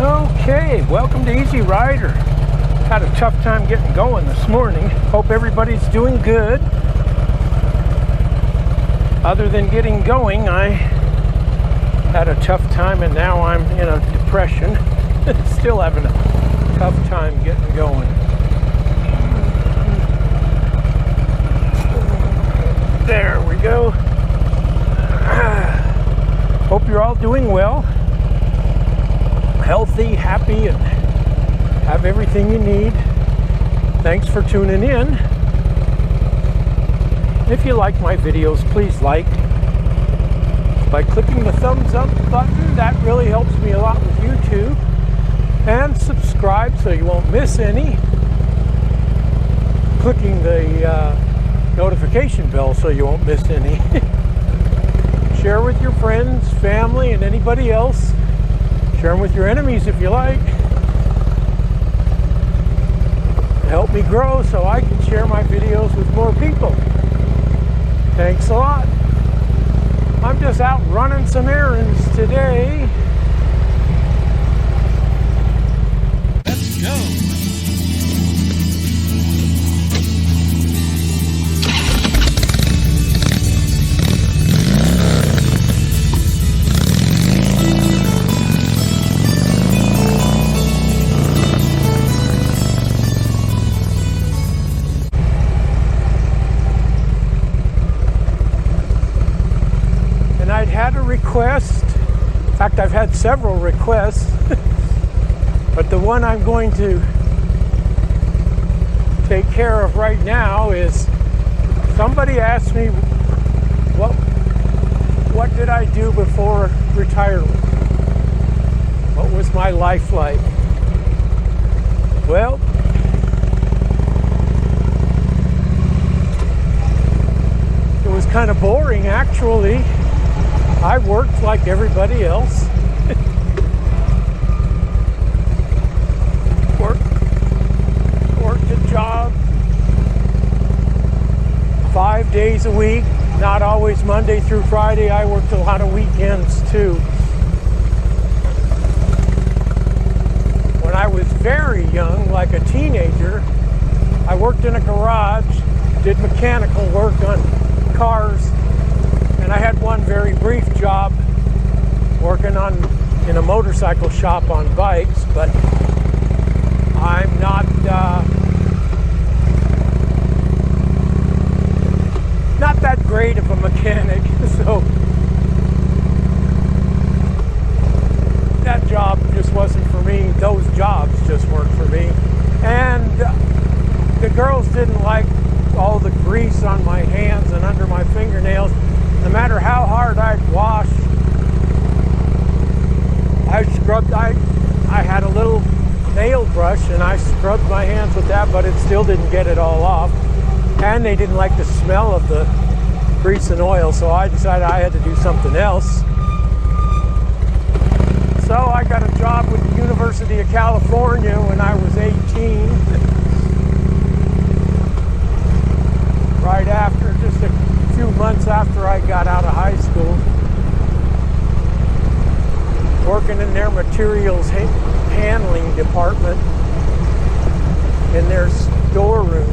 Okay, welcome to Easy Rider. Had a tough time getting going this morning. Hope everybody's doing good. Other than getting going, I had a tough time and now I'm in a depression. Still having a tough time getting going. There we go. Hope you're all doing well. Healthy, happy, and have everything you need. Thanks for tuning in. If you like my videos, please like by clicking the thumbs up button. That really helps me a lot with YouTube. And subscribe so you won't miss any. Clicking the notification bell so you won't miss any. Share with your friends, family, and anybody else. Share them with your enemies if you like. Help me grow so I can share my videos with more people. Thanks a lot. I'm just out running some errands today. Let's go. Had a request. In fact, I've had several requests, but the one I'm going to take care of right now is somebody asked me what did I do before retirement? What was my life like? Well, it was kind of boring actually. I worked like everybody else. Worked a job 5 days a week, not always Monday through Friday. I worked a lot of weekends too. When I was very young, like a teenager, I worked in a garage, did mechanical work on cars. And I had one very brief job working in a motorcycle shop on bikes, but I'm not that great of a mechanic, so that job just wasn't for me. Those jobs just weren't for me. And the girls didn't like all the grease on my hands and under my fingernails. No matter how hard I'd wash, I had a little nail brush and I scrubbed my hands with that, but it still didn't get it all off. And they didn't like the smell of the grease and oil, so I decided I had to do something else. So I got a job with the University of California when I was 18. Right after, just a few months after I got out of high school, working in their materials handling department in their storeroom.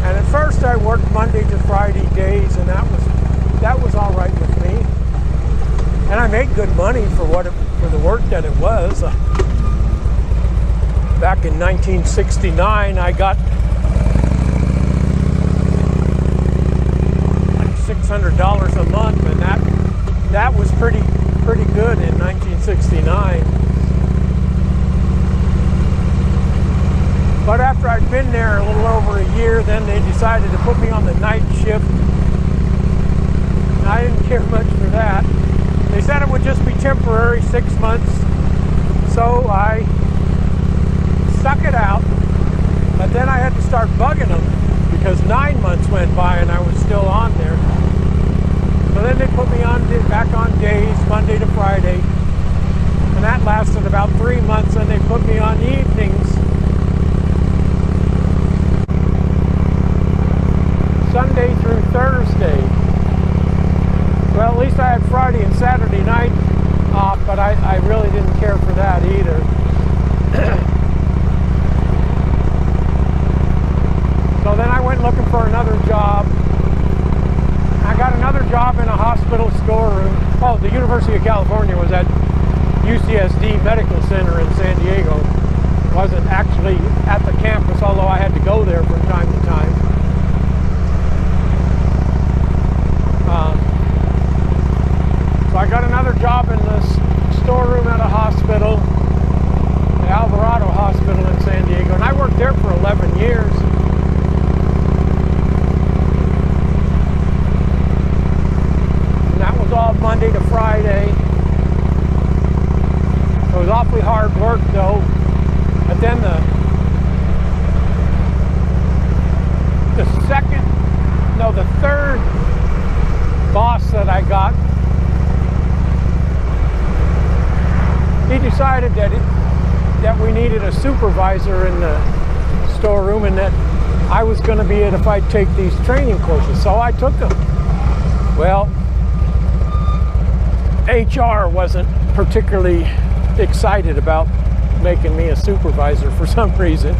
And at first I worked Monday to Friday days, and that was all right with me. And I made good money for the work that it was. Back in 1969, I got like $600 a month, and that was pretty good in 1969. But after I'd been there a little over a year, then they decided to put me on the night shift. And I didn't care much for that. They said it would just be temporary, 6 months. So I stuck it out, but then I had to start bugging them because 9 months went by and I was still on there. So then they put me back on days, Monday to Friday, and that lasted about 3 months. And they put me on evenings, Sunday through Thursday. Well, at least I had Friday and Saturday night off, but I really didn't care for that either. So then I went looking for another job. I got another job in a hospital storeroom. Oh, the University of California was at UCSD Medical Center in San Diego. Wasn't actually at the campus, although I had to go there from time to time. So I got another job in the storeroom at a hospital, the Alvarado Hospital in San Diego, and I worked there for 11 years. And that was all Monday to Friday. It was awfully hard work though. But then the third boss that I got, he decided that we needed a supervisor in the storeroom and that I was going to be it if I'd take these training courses. So I took them. Well, HR wasn't particularly excited about making me a supervisor for some reason,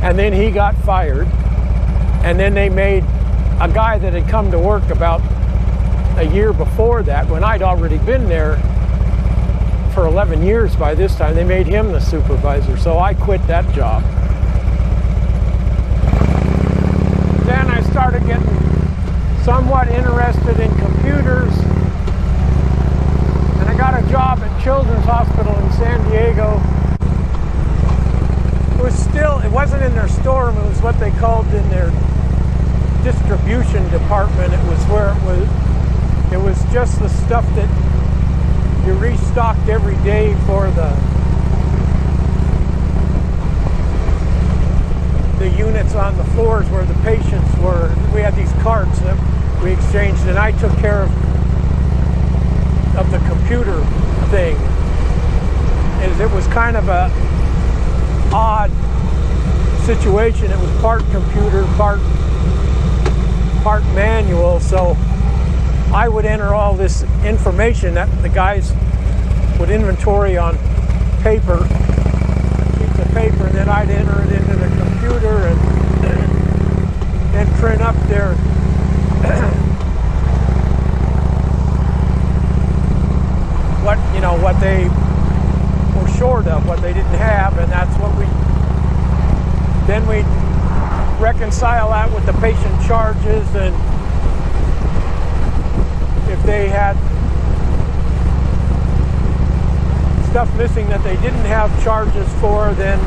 and then he got fired, and then they made a guy that had come to work about a year before that, when I'd already been there for 11 years by this time, they made him the supervisor, so I quit that job. Then I started getting somewhat interested in computers, and I got a job at Children's Hospital in San Diego. It wasn't in their storeroom, it was what they called in their distribution department. It was where it was just the stuff that you restocked every day for the units on the floors where the patients were. We had these carts that we exchanged, and I took care of the computer thing. It was kind of a odd situation. It was part computer, part manual, so I would enter all this information that the guys would inventory on paper, sheets of paper, and then I'd enter it into the computer and print up their what they were short of, what they didn't have, and that's what then we'd reconcile that with the patient charges, and if they had stuff missing that they didn't have charges for, then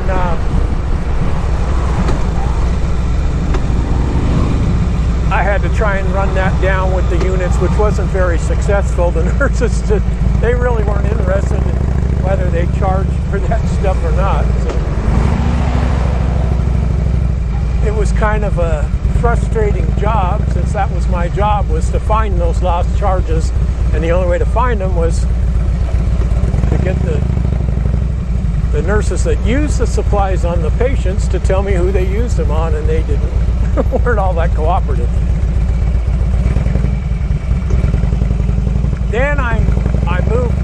I had to try and run that down with the units, which wasn't very successful. The nurses, they really weren't interested in whether they charged for that stuff or not. So it was kind of a frustrating job, since that was my job, was to find those lost charges, and the only way to find them was to get the nurses that used the supplies on the patients to tell me who they used them on, and they weren't all that cooperative. Then I moved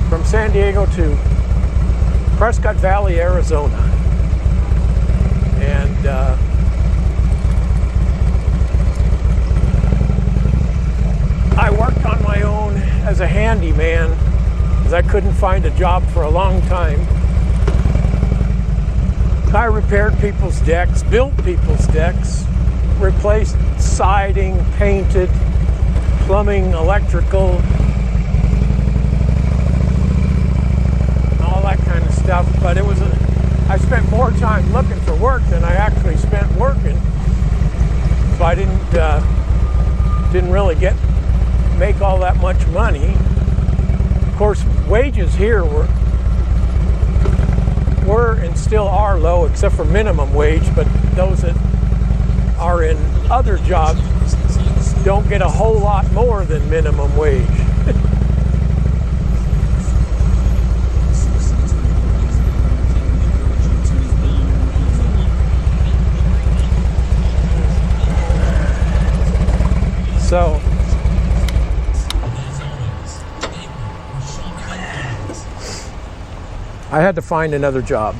from San Diego to Prescott Valley, Arizona. And I worked on my own as a handyman, because I couldn't find a job for a long time. I repaired people's decks, built people's decks, replaced siding, painted, plumbing, electrical, all that kind of stuff. But I spent more time looking for work than I actually spent working. So I didn't really make all that much money. Of course, wages here were and still are low, except for minimum wage, but those that are in other jobs don't get a whole lot more than minimum wage. So I had to find another job.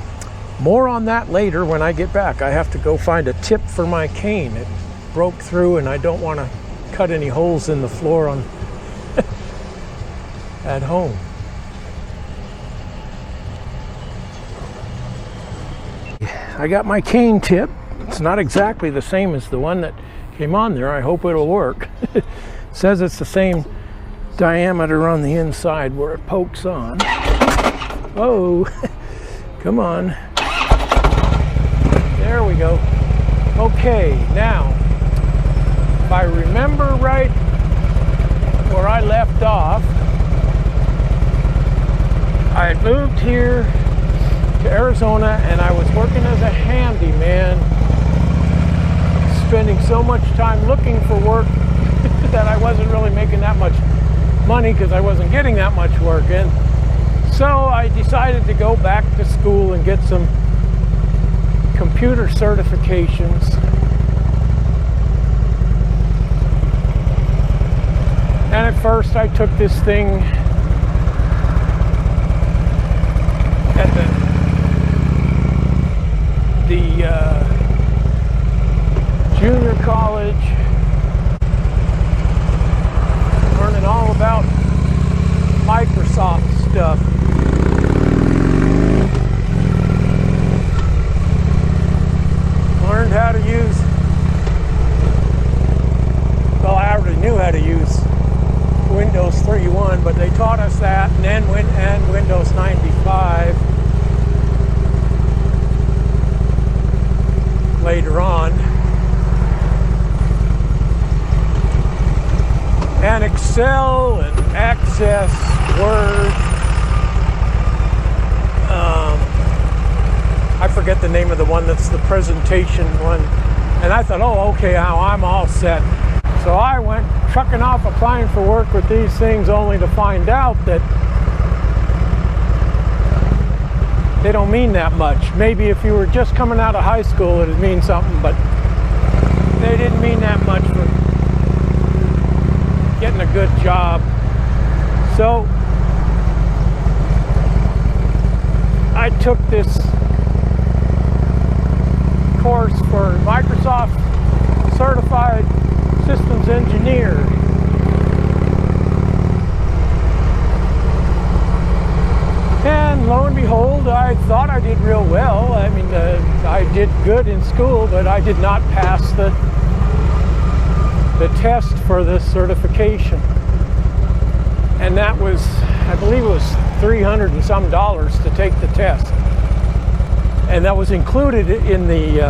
More on that later when I get back. I have to go find a tip for my cane. It broke through and I don't want to cut any holes in the floor on at home. I got my cane tip. It's not exactly the same as the one that came on there. I hope it'll work. It says it's the same diameter on the inside where it pokes on. Whoa, come on. There we go. Okay, now, if I remember right where I left off, I had moved here to Arizona and I was working as a handyman, spending so much time looking for work that I wasn't really making that much money because I wasn't getting that much work in. So I decided to go back to school and get some computer certifications. And at first I took this thing at the junior college, learning all about Microsoft stuff. Learned how to use, well, I already knew how to use Windows 3.1, but they taught us that, and then Windows 95 later on, and Excel and Access, Word. I forget the name of the one that's the presentation one, and I thought, oh, okay, now I'm all set. So I went trucking off applying for work with these things, only to find out that they don't mean that much. Maybe if you were just coming out of high school, it'd mean something, but they didn't mean that much for getting a good job. So I took this course for Microsoft Certified Systems Engineer. And lo and behold, I thought I did real well. I mean, I did good in school, but I did not pass the test for this certification. And that was, I believe it was $300 and some to take the test. And that was included in the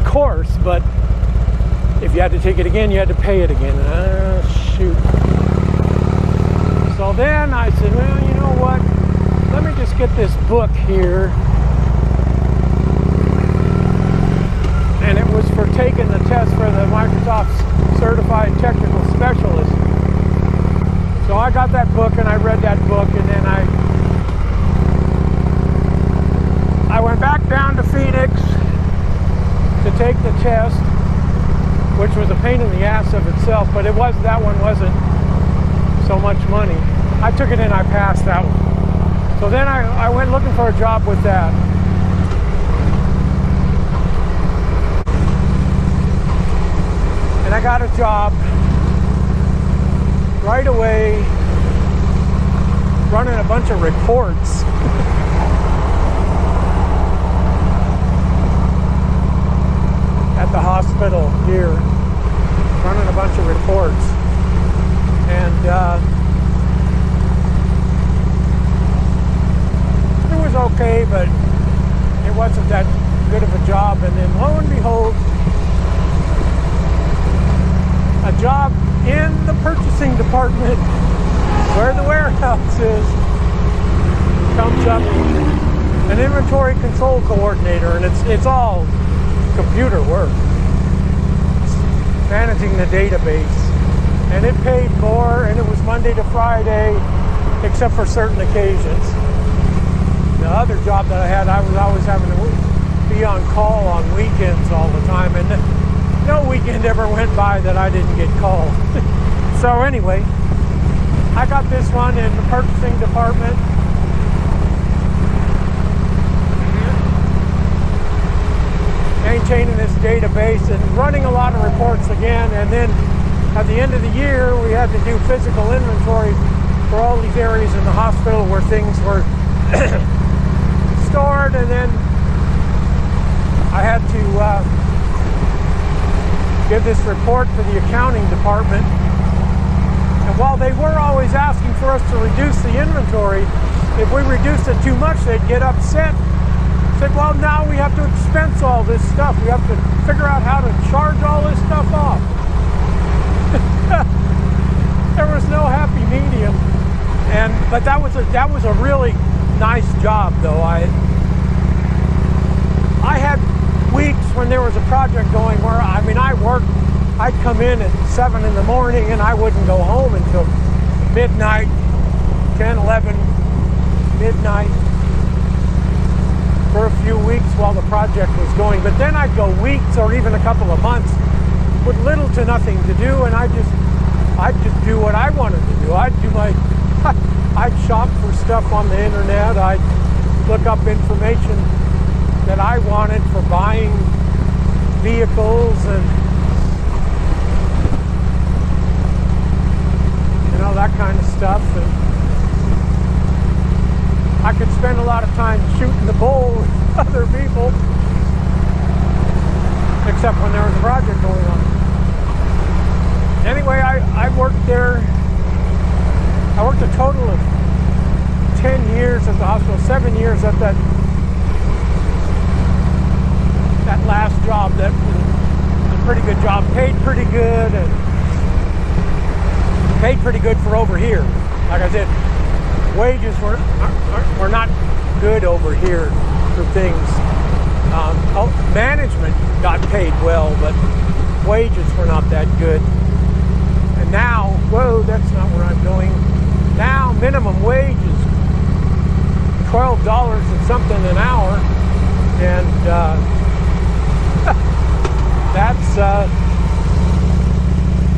course, but if you had to take it again, you had to pay it again. Shoot. So then I said, well, you know what? Let me just get this book here. And it was for taking the test for the Microsoft Certified Technical Specialist. So I got that book and I read that book, and then I went back down to Phoenix to take the test, which was a pain in the ass of itself, but that one wasn't so much money. I took it and I passed that one. So then I went looking for a job with that. And I got a job right away running a bunch of reports. At the hospital here, running a bunch of reports. And it was okay, but it wasn't that good of a job. And then lo and behold, a job in the purchasing department where the warehouse is comes up, an inventory control coordinator, and it's all computer work. It's managing the database, and it paid more, and it was Monday to Friday except for certain occasions. The other job that I had, I was always having to be on call on weekends all the time, and no weekend ever went by that I didn't get called. So anyway, I got this one in the purchasing department, maintaining this database and running a lot of reports again. And then at the end of the year, we had to do physical inventory for all these areas in the hospital where things were stored. And then I had to give this report to the accounting department. And while they were always asking for us to reduce the inventory, if we reduced it too much, they'd get upset. Said, well, now we have to expense all this stuff. We have to figure out how to charge all this stuff off. There was no happy medium. But that was a really nice job, though. I had weeks when there was a project going where, I'd come in at 7 in the morning and I wouldn't go home until midnight, 10, 11, midnight, for a few weeks while the project was going. But then I'd go weeks or even a couple of months with little to nothing to do, and I'd just do what I wanted to do. I'd shop for stuff on the internet. I'd look up information that I wanted for buying vehicles and that kind of stuff. And I could spend a lot of time shooting the bull with other people, except when there was a project going on. Anyway, I worked there. I worked a total of 10 years at the hospital, 7 years at that last job. That was a pretty good job, paid pretty good, and paid pretty good for over here. Like I said, wages were not good over here for things. Management got paid well, but wages were not that good. And now, whoa, that's not where I'm going. Now minimum wage is $12 and something an hour, and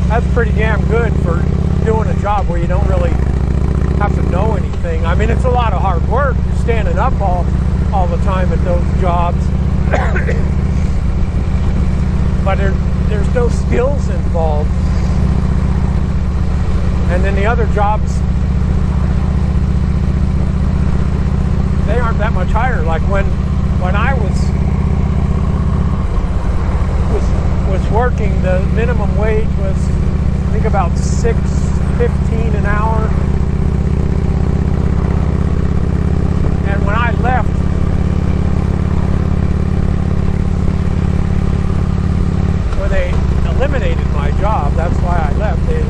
that's pretty damn good for doing a job where you don't really have to know anything. I mean, it's a lot of hard work. You're standing up all the time at those jobs. But there's no skills involved. And then the other jobs, they aren't that much higher. Like when I was working, the minimum wage was, I think, about $6.15 an hour. And when I left, when they eliminated my job, that's why I left. They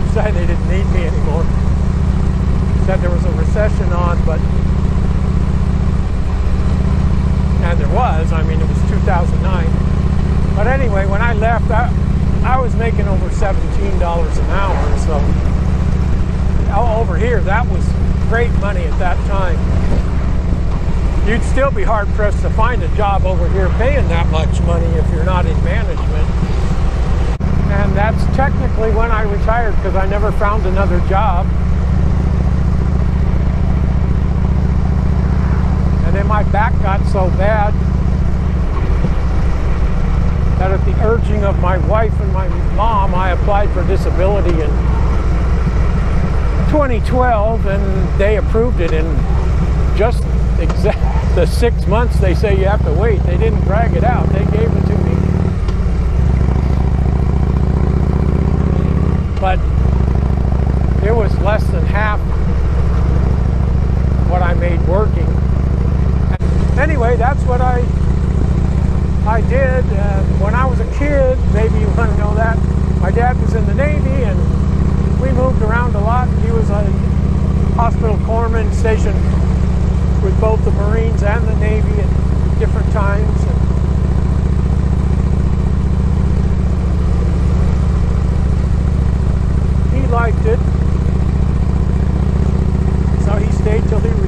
decided they didn't need me anymore. Said there was a recession on, and there was. I mean, it was 2009. But anyway, when I left, I was making over $17 an hour. So over here, that was great money at that time. You'd still be hard pressed to find a job over here paying that much money if you're not in management. And that's technically when I retired, because I never found another job. And then my back got so bad that at the urging of my wife and my mom, I applied for disability in 2012, and they approved it in just the 6 months they say you have to wait. They didn't drag it out. They gave it to me. But it was less than half what I made working. Anyway, that's what I did. When I was a kid, maybe you want to know that, my dad was in the Navy, and we moved around a lot. He was a hospital corpsman stationed with both the Marines and the Navy at different times. And he liked it, so he stayed till he retired.